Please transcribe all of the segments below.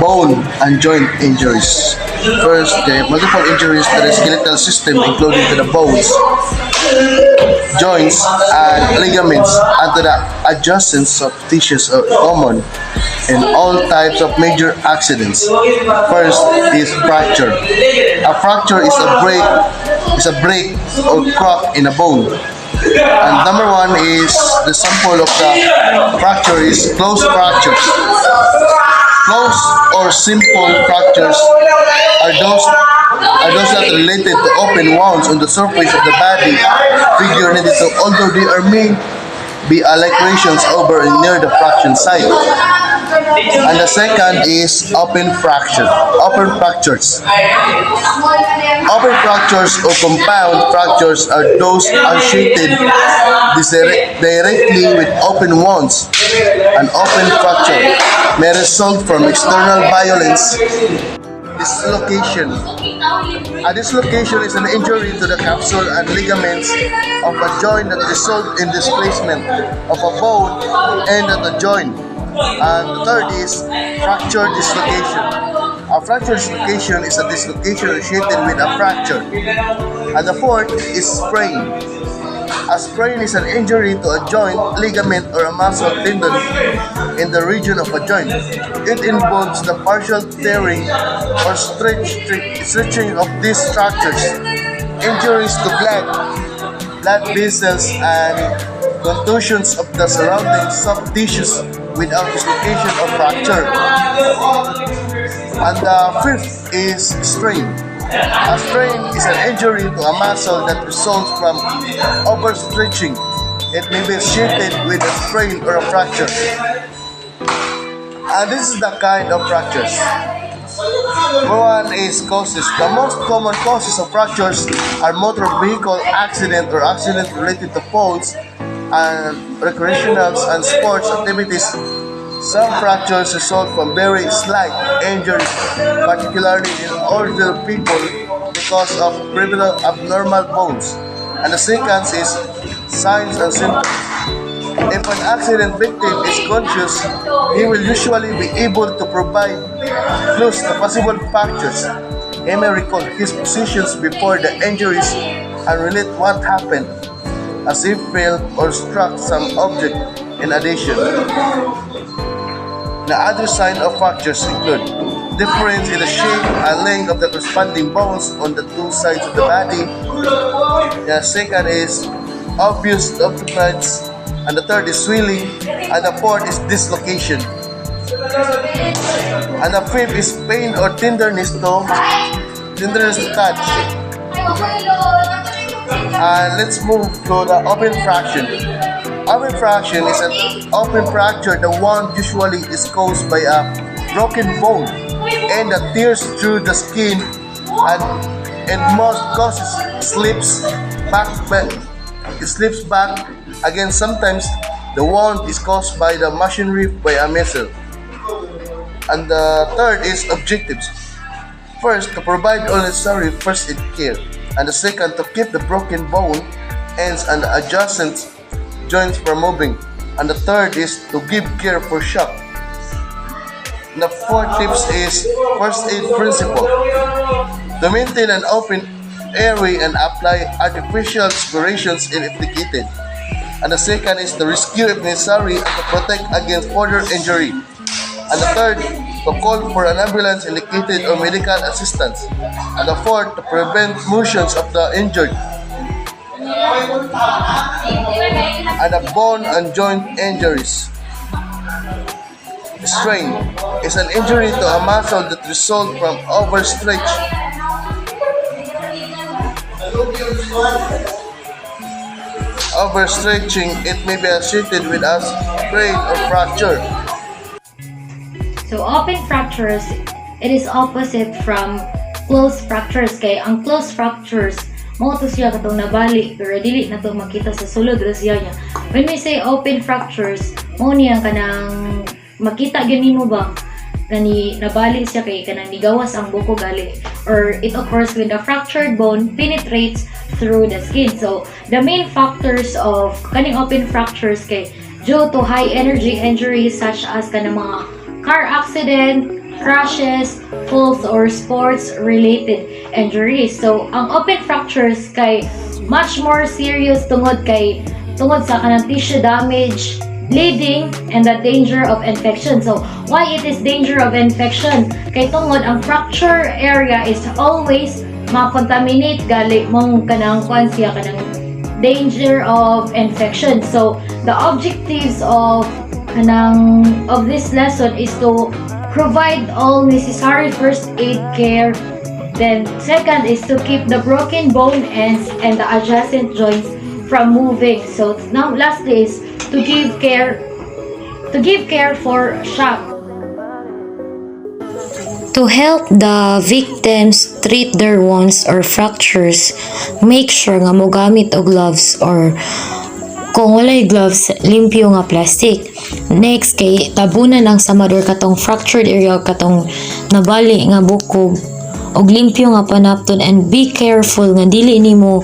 bone and joint injuries. First, the multiple injuries to the skeletal system, including to the bones, joints, and ligaments, and to the adjacent soft tissues are common in all types of major accidents. First is fracture. A fracture is a break or crack in a bone. And number one is the sample of the fracture is closed fractures. Closed or simple fractures are those that are related to open wounds on the surface of the body, figure negative, although they are may be lacerations over and near the fraction site. And the second is open fractures. Open fractures or compound fractures are those associated directly with open wounds. An open fracture may result from external violence. Dislocation. A dislocation is an injury to the capsule and ligaments of a joint that result in displacement of a bone end of the joint. And the third is fracture dislocation. A fracture dislocation is a dislocation associated with a fracture. And the fourth is sprain. A sprain is an injury to a joint, ligament, or a muscle tendon in the region of a joint. It involves the partial tearing or stretching of these structures. Injuries to blood vessels, and contusions of the surrounding soft tissues without dislocation or fracture. And the fifth is strain. A strain is an injury to a muscle that results from overstretching. It may be associated with a sprain or a fracture. And this is the kind of fractures. One is causes. The most common causes of fractures are motor vehicle accident or accident related to phones and recreational and sports activities. Some fractures result from very slight injuries, particularly in older people because of prevalent abnormal bones. And the second is signs and symptoms. If an accident victim is conscious, he will usually be able to provide clues to possible fractures. He may recall his positions before the injuries and relate what happened, as he fell or struck some object in addition. The other signs of fractures include difference in the shape and length of the corresponding bones on the two sides of the body. The second is obvious obstructions, and the third is swelling, and the fourth is dislocation. And the fifth is pain or tenderness to touch. And let's move to the open fraction. Open fraction is an open fracture. The one usually is caused by a broken bone and that tears through the skin, and most causes slips back. Again, sometimes the wound is caused by the machinery by a muscle. And the third is objectives. First, to provide all necessary first aid care, and the second, to keep the broken bone ends and the adjacent joints from moving, and the third is to give care for shock. And the fourth tips is first aid principle. To maintain an open airway and apply artificial respirations if indicated. And the second is to rescue if necessary and to protect against further injury. And the third, to call for an ambulance indicated or medical assistance. And the fourth, to prevent motions of the injured. And the bone and joint injuries. Strain is an injury to a muscle that results from overstretch. Overstretching, it may be associated with a sprain or fracture. So open fractures, it is opposite from closed fractures. Kay ang closed fractures mo to siya katong nabali pero dili na to makita sa sulod ra siya niya. When we say open fractures, mo niya kanang makita gani mo ba gani nabali siya kay kanang nigawas ang buko gali, or it occurs when the fractured bone penetrates through the skin. So the main factors of kaning open fractures kay due to high energy injuries such as kanang mga car accident, crashes, falls, or sports-related injuries. So, ang open fractures kay much more serious tungod sa kanang tissue damage, bleeding, and the danger of infection. So, why it is danger of infection? Kay tungod ang fracture area is always ma-contaminate gali mong kanang kuan siya kanang danger of infection. So, the objectives of this lesson is to provide all necessary first aid care. Then, second is to keep the broken bone ends and the adjacent joints from moving. So, now lastly is to give care for shock. To help the victims treat their wounds or fractures, make sure nga mo gamit og gloves or kung walay gloves, limpyo nga plastic. Next, kay tabunan ang samador katong fractured area o katong nabali nga bukog og limpyo nga panapton, and be careful nga dili nimo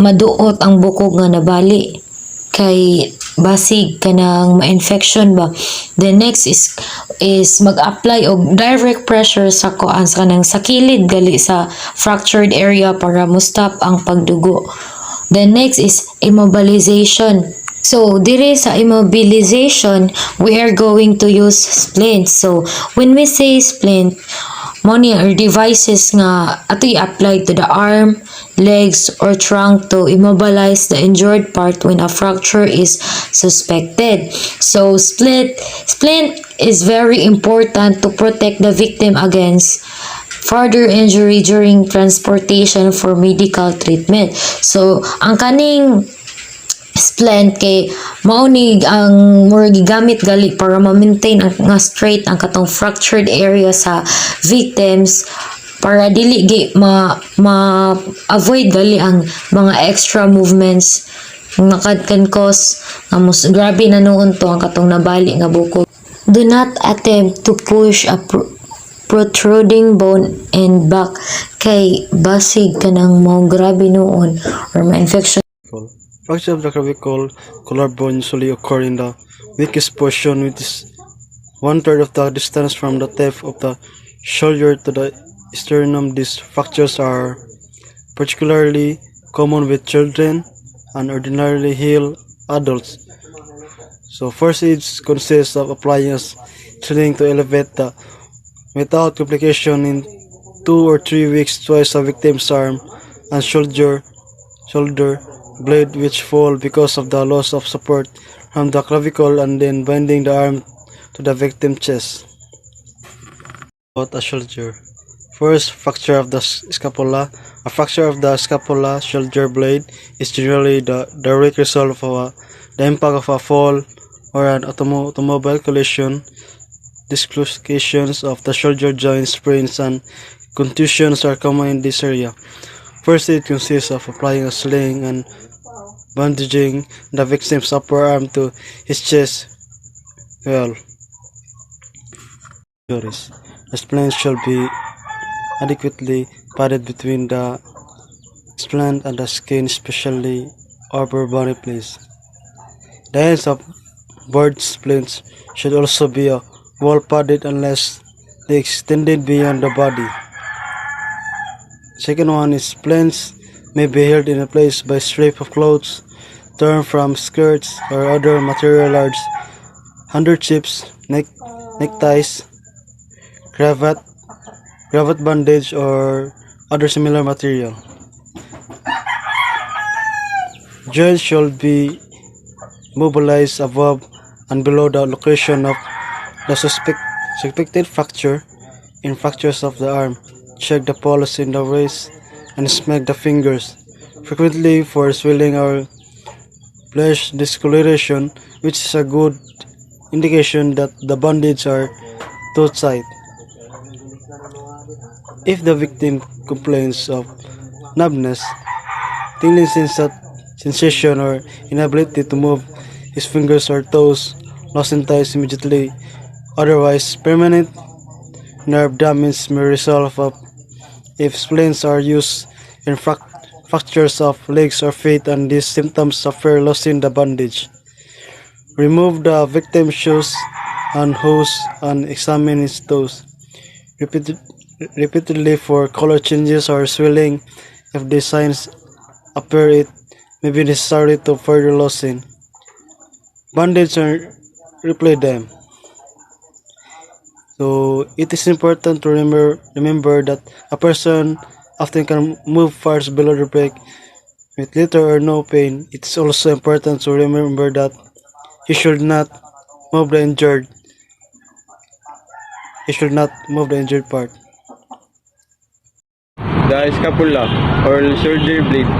maduot ang bukog nga nabali kay basig kanang ma-infection ba. The next is mag-apply og direct pressure sa kuan sa kanang sa kilid gali sa fractured area para mo stop ang pagdugo. The next is immobilization. So, dire sa immobilization, we are going to use splints. So, when we say splint, money or devices nga ato i-apply to the arm, legs, or trunk to immobilize the injured part when a fracture is suspected. So, splint is very important to protect the victim against further injury during transportation for medical treatment. So, ang kaning splint kay mao ni ang more gigamit gali para ma-maintain ang nga straight ang katong fractured area sa victims para dili avoid gali ang mga extra movements nga can cause nga mas grabe na noon to ang katong nabali nga bukog. Do not attempt to push a protruding bone and back kay basig kanang mo grabe noon or ma-infection. Fracture of the clavicle collarbone usually occur in the weakest portion, which is 1/3 of the distance from the tip of the shoulder to the sternum. These fractures are particularly common with children and ordinarily heal adults. So first aid consists of applying a sling to elevate the without complication in 2 or 3 weeks twice a victim's arm and shoulder blade which fall because of the loss of support from the clavicle, and then binding the arm to the victim's chest. About a shoulder. First, fracture of the scapula. A fracture of the scapula shoulder blade is generally the direct result of the impact of a fall or an automobile collision. Dislocations of the shoulder joint, sprains, and contusions are common in this area. First aid consists of applying a sling and bandaging the victim's upper arm to his chest. The splint shall be adequately padded between the splint and the skin, especially upper body place. The ends of bird splints should also be well padded unless they extended beyond the body. Second one is splints may be held in a place by strip of clothes torn from skirts or other material large handkerchiefs, neckties, cravat bandage, or other similar material. Joints should be mobilized above and below the location of the suspected fracture. In fractures of the arm, check the pulse in the wrist and smack the fingers frequently for swelling or flesh discoloration, which is a good indication that the bandage are too tight. If the victim complains of numbness, tingling sensation, or inability to move his fingers or toes, loosen ties immediately. Otherwise, permanent nerve damage may result if splints are used in fractures of legs or feet, and these symptoms suffer loosen the bandage. Remove the victim's shoes unhoes and examine its toes repeatedly for color changes or swelling. If the signs appear, it may be necessary to further loosen, bandage, or replay them. So it is important to remember that a person often can move fast below the break with little or no pain. It's also important to remember that he should not move the injured. He should not move the injured part. The scapula or shoulder blade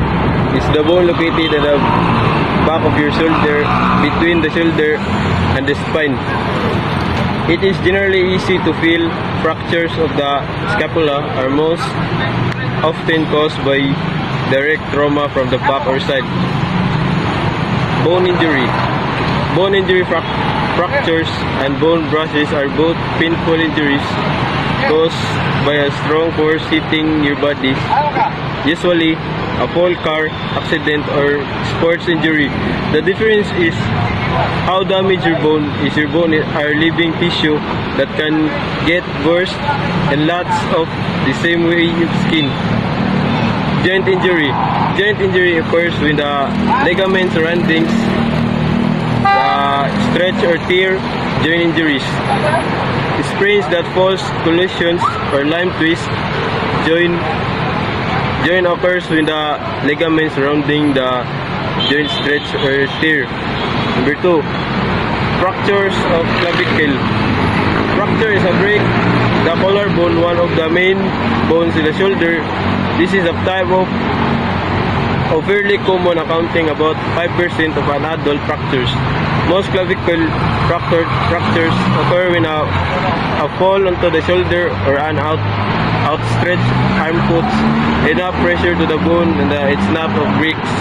is the bone located at the back of your shoulder between the shoulder and the spine. It is generally easy to feel. Fractures of the scapula are most often caused by direct trauma from the back or side. Bone injury. Bone injury fractures and bone brushes are both painful injuries caused by a strong force hitting your body. Usually, a fall, car accident, or sports injury. The difference is how damaged your bone is. Your bone are living tissue that can get worse and lots of the same way in skin. Joint injury. Joint injury occurs when the ligaments surrounding stretch or tear. Joint injuries. Sprains that falls, collisions, or lime twist. Joint occurs when the ligaments surrounding the joint stretch or tear. Number 2, fractures of clavicle. Fracture is a break the collarbone, one of the main bones in the shoulder. This is a type of fairly common, accounting about 5% of an adult fractures. Most clavicle fractures occur when a fall onto the shoulder or an outstretched arm puts enough pressure to the bone and it snaps or breaks.